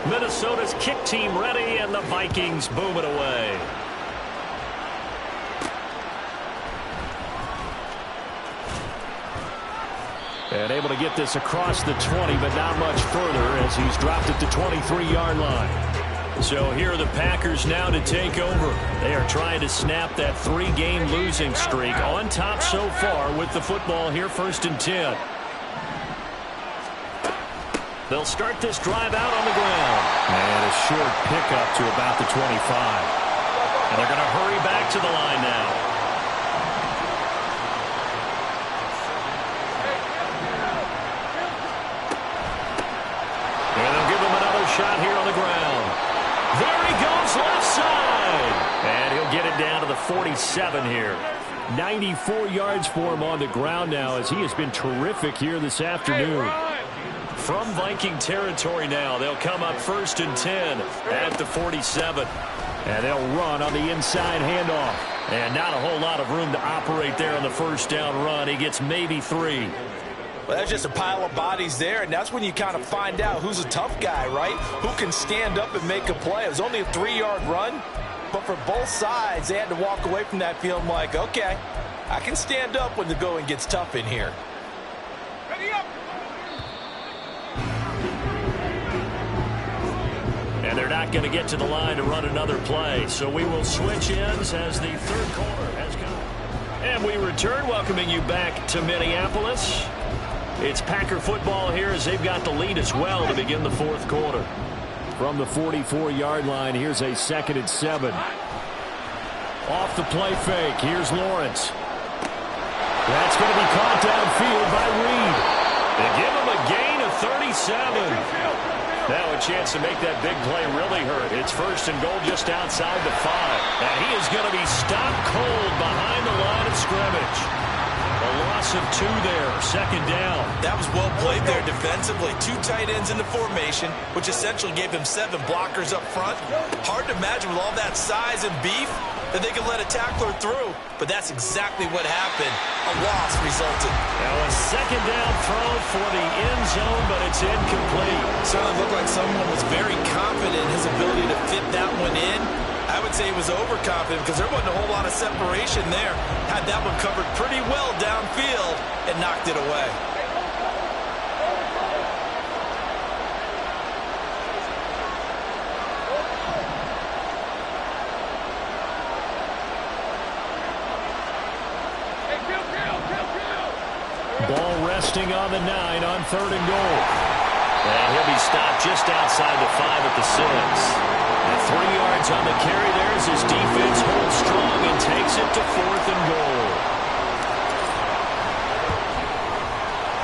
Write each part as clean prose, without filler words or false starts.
Minnesota's kick team ready, and the Vikings boom it away. And able to get this across the 20, but not much further as he's dropped it to 23-yard line. So here are the Packers now to take over. They are trying to snap that 3-game losing streak on top so far with the football here, 1st and 10. They'll start this drive out on the ground. And a short pickup to about the 25. And they're going to hurry back to the line now. And they'll give him another shot here on the ground. There he goes, left side. And he'll get it down to the 47 here. 94 yards for him on the ground now as he has been terrific here this afternoon. From Viking territory now, they'll come up 1st and 10 at the 47. And they'll run on the inside handoff. And not a whole lot of room to operate there on the first down run. He gets maybe 3. Well, that's just a pile of bodies there, and that's when you kind of find out who's a tough guy, right? Who can stand up and make a play. It was only a 3-yard run, but for both sides, they had to walk away from that feeling like, okay, I can stand up when the going gets tough in here. Ready up. And they're not going to get to the line to run another play, so we will switch ends as the third quarter has come. And we return, welcoming you back to Minneapolis. It's Packer football here as they've got the lead as well to begin the fourth quarter. From the 44-yard line, here's a 2nd and 7. Off the play fake, here's Lawrence. That's going to be caught downfield by Reed. They give him a gain of 37. Now a chance to make that big play really hurt. It's 1st and goal just outside the 5. And he is going to be stopped cold behind the line of scrimmage. A loss of 2 there, 2nd down. That was well played there defensively. 2 tight ends in the formation, which essentially gave him 7 blockers up front. Hard to imagine with all that size and beef that they could let a tackler through. But that's exactly what happened. A loss resulted. Now a 2nd down throw for the end zone, but it's incomplete. Certainly looked like someone was very confident in his ability to fit that one in. I would say he was overconfident because there wasn't a whole lot of separation there. Had that one covered pretty well downfield and knocked it away. Ball resting on the 9 on 3rd and goal. And he'll be stopped just outside the 5 at the 6. And 3 yards on the carry there as his defense holds strong and takes it to 4th and goal.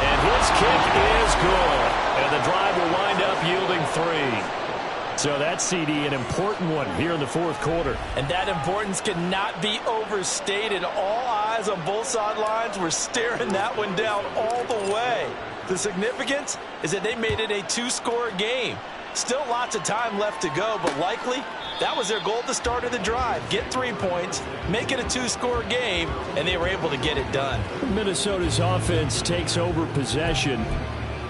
And his kick is good. And the drive will wind up yielding 3. So that's, CD, an important one here in the fourth quarter. And that importance cannot be overstated. All eyes on both sidelines were staring that one down all the way. The significance is that they made it a 2-score game. Still lots of time left to go, but likely that was their goal at the start of the drive. Get 3 points, make it a 2-score game, and they were able to get it done. Minnesota's offense takes over possession.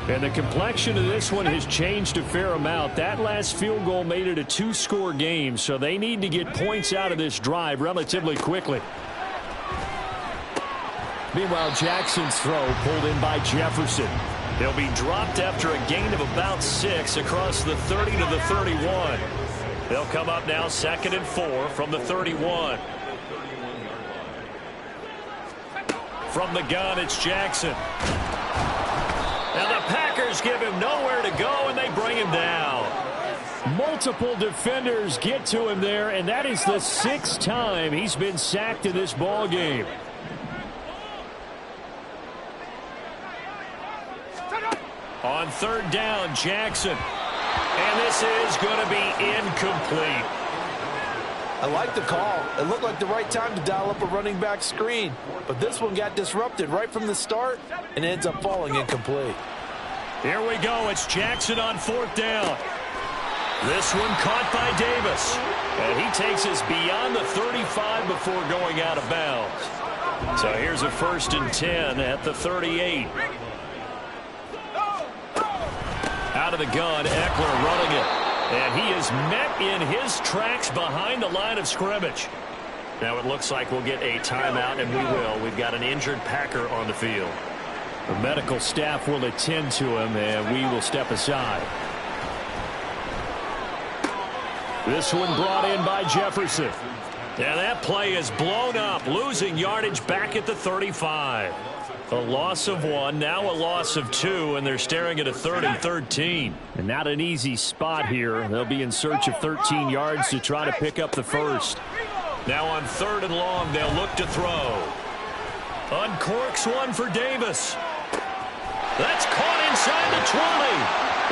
And the complexion of this one has changed a fair amount. That last field goal made it a 2-score game, so they need to get points out of this drive relatively quickly. Meanwhile, Jackson's throw pulled in by Jefferson. He'll be dropped after a gain of about 6 across the 30 to the 31. They'll come up now 2nd and 4 from the 31. From the gun, it's Jackson. Now the Packers give him nowhere to go, and they bring him down. Multiple defenders get to him there, and that is the 6th time he's been sacked in this ball game. On 3rd down, Jackson. And this is going to be incomplete. I like the call. It looked like the right time to dial up a running back screen. But this one got disrupted right from the start and ends up falling incomplete. Here we go. It's Jackson on 4th down. This one caught by Davis. And he takes us beyond the 35 before going out of bounds. So here's a 1st and 10 at the 38. Out of the gun, Eckler running it. And he is met in his tracks behind the line of scrimmage. Now it looks like we'll get a timeout, and we will. We've got an injured Packer on the field. The medical staff will attend to him, and we will step aside. This one brought in by Jefferson. And that play is blown up, losing yardage back at the 35. A loss of 1, now a loss of 2, and they're staring at a 3rd and 13. And not an easy spot here. They'll be in search of 13 yards to try to pick up the first. Now on 3rd and long, they'll look to throw. Uncorks one for Davis. That's caught inside the 20.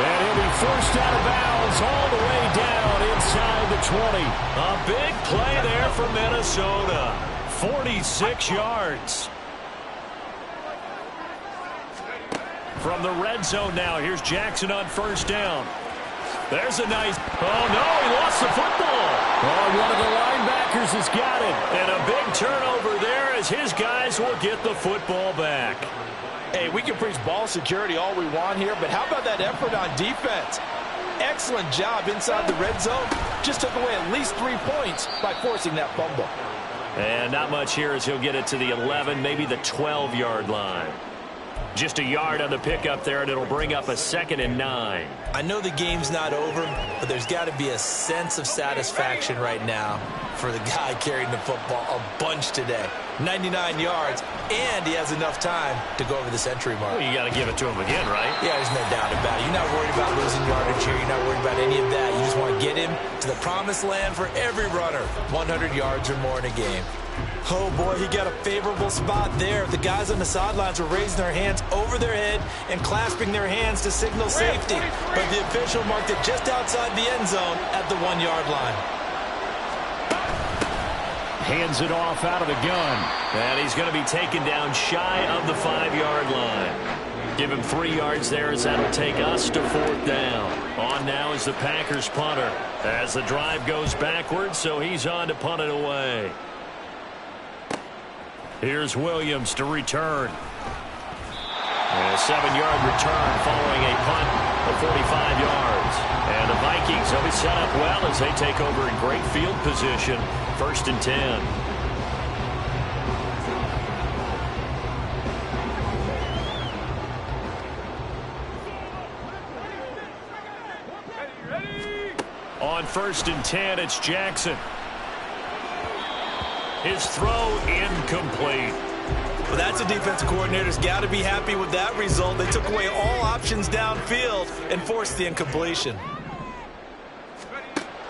And he'll be forced out of bounds all the way down inside the 20. A big play there for Minnesota. 46 yards. From the red zone now, here's Jackson on 1st down. There's a nice... Oh, no, he lost the football. Oh, one of the linebackers has got it. And a big turnover there as his guys will get the football back. Hey, we can preach ball security all we want here, but how about that effort on defense? Excellent job inside the red zone. Just took away at least 3 points by forcing that fumble. And not much here as he'll get it to the 11, maybe the 12-yard line. Just a yard on the pickup there, and it'll bring up a 2nd and 9. I know the game's not over, but there's got to be a sense of satisfaction right now for the guy carrying the football a bunch today. 99 yards, and he has enough time to go over the century mark. Well, you got to give it to him again, right? Yeah, there's no doubt about it. You're not worried about losing yardage here. You're not worried about any of that. You just want to get him to the promised land for every runner. 100 yards or more in a game. Oh, boy, he got a favorable spot there. The guys on the sidelines were raising their hands over their head and clasping their hands to signal safety. But the official marked it just outside the end zone at the 1-yard line. Hands it off out of the gun. And he's going to be taken down shy of the 5-yard line. Give him 3 yards there as that'll take us to 4th down. On now is the Packers punter as the drive goes backwards, so he's on to punt it away. Here's Williams to return. And a 7-yard return following a punt of 45 yards. And the Vikings will be set up well as they take over in great field position. 1st and 10. On 1st and 10, it's Jackson. His throw incomplete. Well, that's a defensive coordinator's got to be happy with that result. They took away all options downfield and forced the incompletion.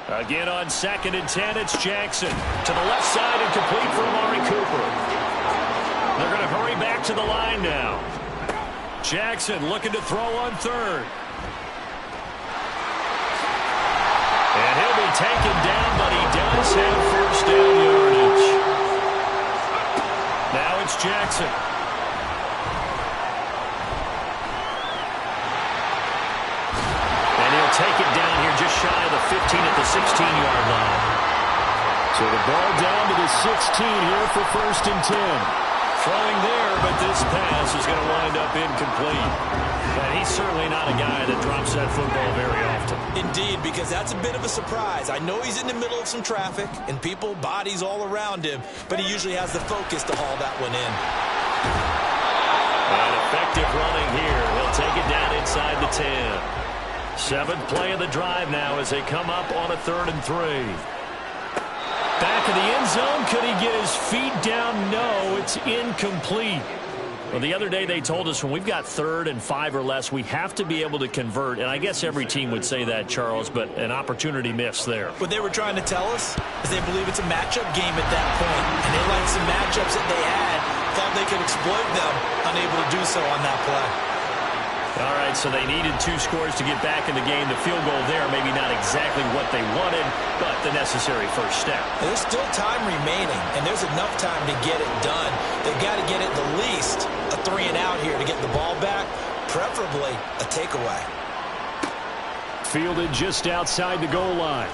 Again on 2nd and 10, it's Jackson. To the left side and complete for Amari Cooper. They're going to hurry back to the line now. Jackson looking to throw on 3rd. And he'll be taken down, but he does have 1st down yardage. Now it's Jackson. And he'll take it down here just shy of the 15 at the 16-yard line. So the ball down to the 16 here for 1st and 10. Throwing there, but this pass is going to wind up incomplete. And he's certainly not a guy that drops that football very often. Indeed, because that's a bit of a surprise. I know he's in the middle of some traffic and people, bodies all around him, but he usually has the focus to haul that one in. And effective running here. He'll take it down inside the 10. 7th play of the drive now as they come up on a 3rd and 3. Back of the end zone. Could he get his feet down? No, it's incomplete. Well, the other day they told us when we've got 3rd and 5 or less, we have to be able to convert. And I guess every team would say that, Charles, but an opportunity missed there. What they were trying to tell us is they believe it's a matchup game at that point. And they liked some matchups that they had, thought they could exploit them, unable to do so on that play. All right, so they needed 2 scores to get back in the game. The field goal there, maybe not exactly what they wanted, but the necessary first step. There's still time remaining, and there's enough time to get it done. They've got to get at the least a 3 and out here to get the ball back, preferably a takeaway. Fielded just outside the goal line.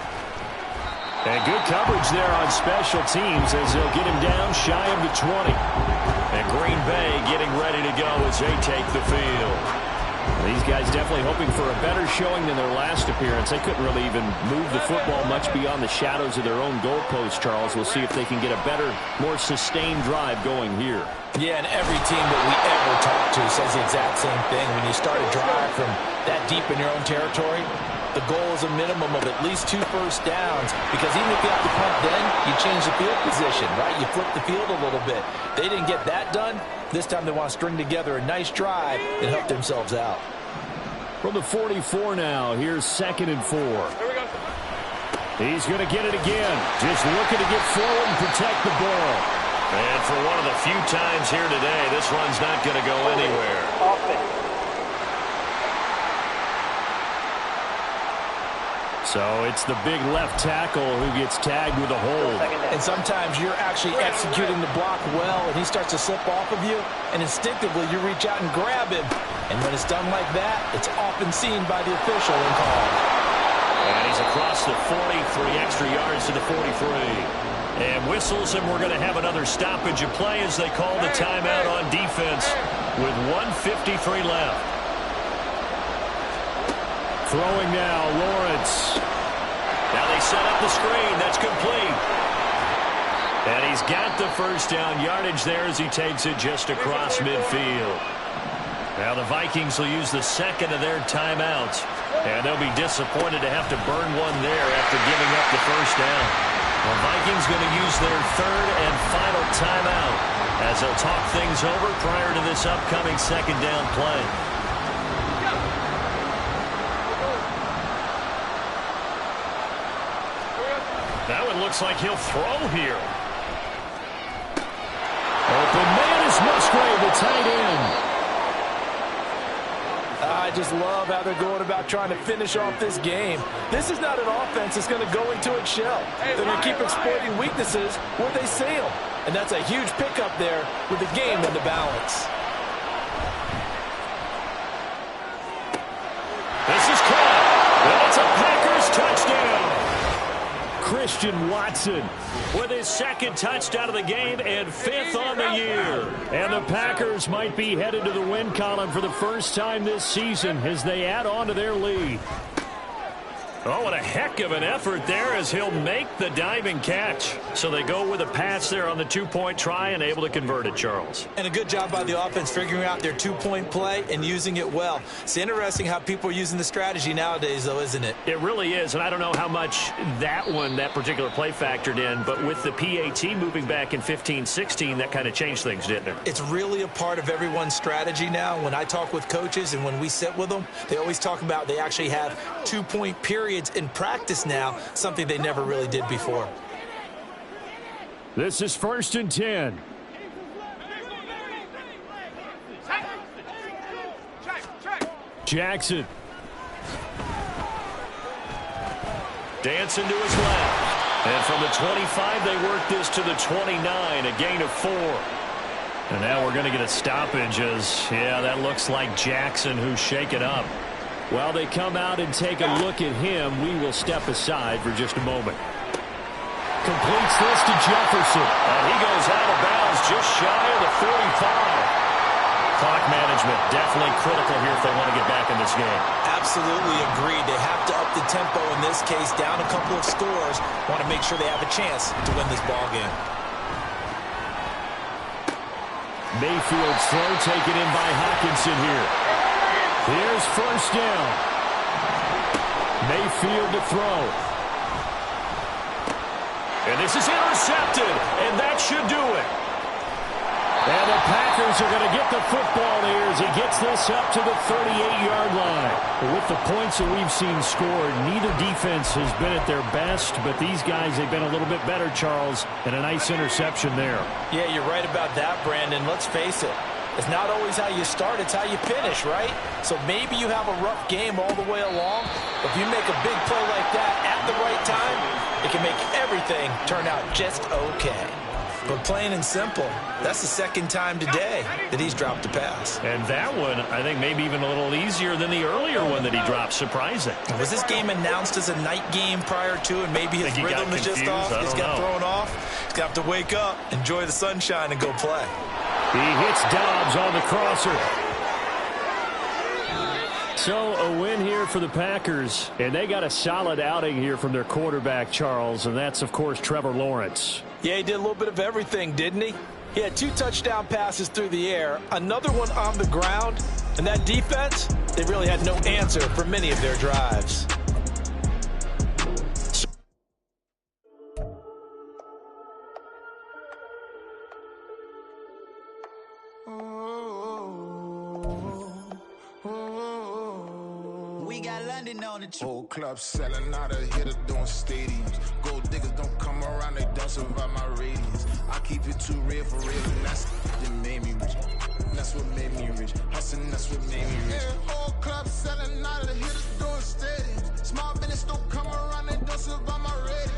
And good coverage there on special teams as they'll get him down shy of the 20. And Green Bay getting ready to go as they take the field. These guys definitely hoping for a better showing than their last appearance. They couldn't really even move the football much beyond the shadows of their own goalpost, Charles. We'll see if they can get a better, more sustained drive going here. Yeah, and every team that we ever talk to says the exact same thing. When you start a drive from that deep in your own territory, the goal is a minimum of at least 2 first downs, because even if you have to punt then, you change the field position, right? You flip the field a little bit. They didn't get that done. This time they want to string together a nice drive and help themselves out. From the 44 now, here's 2nd and 4. Here we go. He's going to get it again. Just looking to get forward and protect the ball. And for one of the few times here today, this run's not going to go anywhere. So it's the big left tackle who gets tagged with a hold. And sometimes you're actually executing the block well, and he starts to slip off of you, and instinctively you reach out and grab him. And when it's done like that, it's often seen by the official and called. And he's across the 43 extra yards to the 43. And whistles, and we're going to have another stoppage of play as they call the timeout on defense with 1:53 left. Throwing now, Lawrence. Now they set up the screen. That's complete. And he's got the first down yardage there as he takes it just across midfield. Now the Vikings will use the second of their timeouts, and they'll be disappointed to have to burn one there after giving up the first down. The Vikings going to use their third and final timeout as they'll talk things over prior to this upcoming second down play. That one looks like he'll throw here. Open man is Musgrave, the tight end. I just love how they're going about trying to finish off this game. This is not an offense that's going to go into its shell. They're going to keep exploiting weaknesses where they see them. And that's a huge pickup there with the game in the balance. This is caught. And it's a Packers touchdown. Christian Watson with his second touchdown of the game and 5th on the year. And the Packers might be headed to the win column for the first time this season as they add on to their lead. Oh, what a heck of an effort there as he'll make the diving catch. So they go with a pass there on the 2-point try and able to convert it, Charles. And a good job by the offense figuring out their 2-point play and using it well. It's interesting how people are using the strategy nowadays, though, isn't it? It really is, and I don't know how much that particular play factored in, but with the PAT moving back in 15-16, that kind of changed things, didn't it? It's really a part of everyone's strategy now. When I talk with coaches and when we sit with them, they always talk about they actually have 2-point periods in practice now, something they never really did before. This is 1st and 10. Jackson. Dancing to his left. And from the 25, they work this to the 29, a gain of 4. And now we're going to get a stoppage as, yeah, that looks like Jackson who's shaken up. While they come out and take a look at him, we will step aside for just a moment. Completes this to Jefferson. And he goes out of bounds just shy of the 45. Clock management definitely critical here if they want to get back in this game. Absolutely agreed. They have to up the tempo in this case, down a couple of scores. Want to make sure they have a chance to win this ball game. Mayfield's throw taken in by Hockenson here. Here's first down. Mayfield to throw. And this is intercepted, and that should do it. And the Packers are going to get the football here as he gets this up to the 38-yard line. But with the points that we've seen scored, neither defense has been at their best, but these guys, they've been a little bit better, Charles, and a nice interception there. Yeah, you're right about that, Brandon. Let's face it. It's not always how you start, it's how you finish, right? So maybe you have a rough game all the way along, but if you make a big play like that at the right time, it can make everything turn out just okay. But plain and simple, that's the second time today that he's dropped a pass. And that one, I think, maybe even a little easier than the earlier one that he dropped. Surprising. Was this game announced as a night game prior to, and maybe his rhythm is just off? He's got thrown off. He's got to wake up, enjoy the sunshine, and go play. He hits Dobbs on the crosser. So a win here for the Packers, and they got a solid outing here from their quarterback, Charles, and that's, of course, Trevor Lawrence. Yeah, he did a little bit of everything, didn't he? He had 2 touchdown passes through the air, another one on the ground, and that defense, they really had no answer for many of their drives. Whole club selling out of hitter doing stadiums. Gold diggers don't come around, they don't survive my radius. I keep it too real for real, and that's that made me rich. That's what made me rich. Hustling, that's what made me rich. Whole club selling out of hitters doing stadiums. Small business don't come around, they don't survive my radius.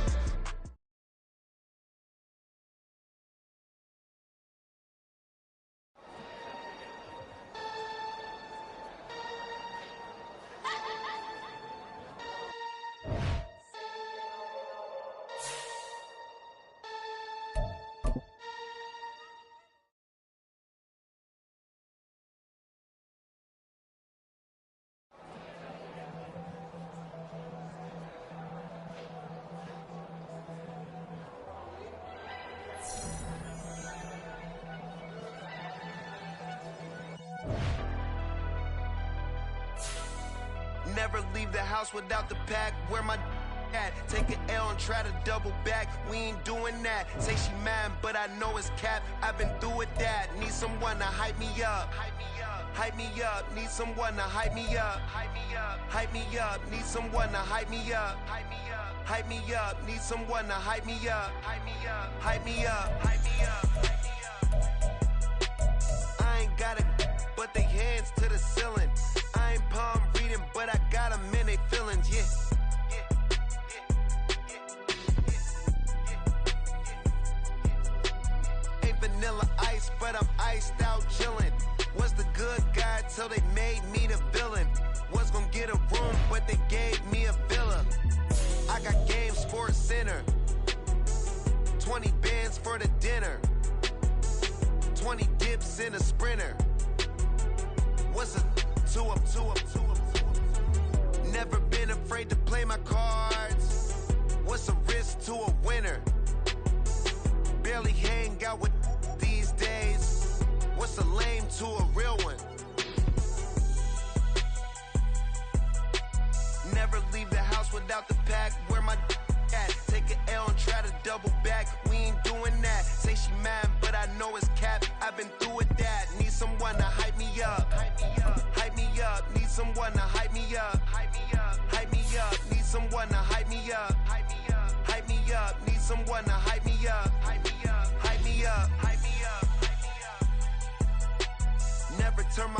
Never leave the house without the pack. Where my at? Take an L and try to double back. We ain't doing that. Say she mad, but I know it's cap. I've been through with that. Need someone to hype me up. Hype me up. Need someone to hype me up. Hype me up. Need someone to hype me up. Hype me up. Need someone to hype me up. Hype me up. I ain't got it, but they hands to the ceiling. I ain't palm reading, but I got them in they feelings, yeah. Ain't vanilla ice, but I'm iced out chillin'. Was the good guy till they made me the villain. Was gonna get a room, but they gave me a villa. I got game Sports Center. 20 bands for the dinner. 20 dips in a Sprinter. What's a two up? Never been afraid to play my cards. What's a risk to a winner? Barely hang out with these days. What's a lame to a real one? Never leave the house without the pack. Where my at? Take an L and try to double back. We ain't doing that. Say she mad, but I know it's cap. I've been through with that. Need someone to hype me up. Hype me up. Need someone to hype me up. Hype me up. Need someone to hype me up. Hype me up. Need someone